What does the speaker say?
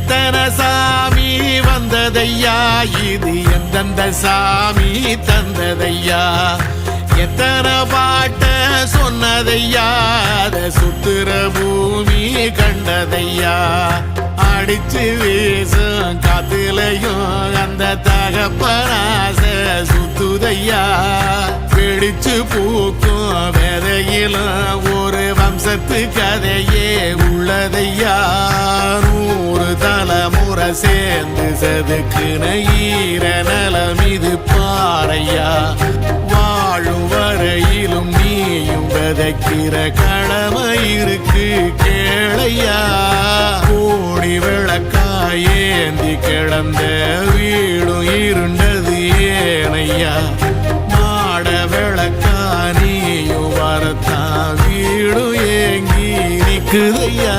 எத்தனை சாமி வந்ததையா, இது எந்தெந்த சாமி தந்ததையா, எத்தனை பாட்ட சொன்னதையா, அத சுத்துற பூமி கண்டதையா, அடிச்சு வீசும் காத்துலையும் அந்த தகப்பனாச சுத்துதையா, பிடிச்சு பூக்கும் விதையிலும் ஒரு வம்சத்து கதையே உள்ளதையா, 100 தலைமுறை சேர்ந்து செதுக்குன ஈர நலம் இது பாறையா, வாழும் வரையிலும் நீயும் விதைக்கிற கடமை இருக்கு கேளையா, கோடி விளக்காயேந்தி கிடந்த வீடும் இருண்டது ஏனையா, மாட விளக்கா நீயும் வரத்தான் வீடும் ஏங்கி நிக்குதையா.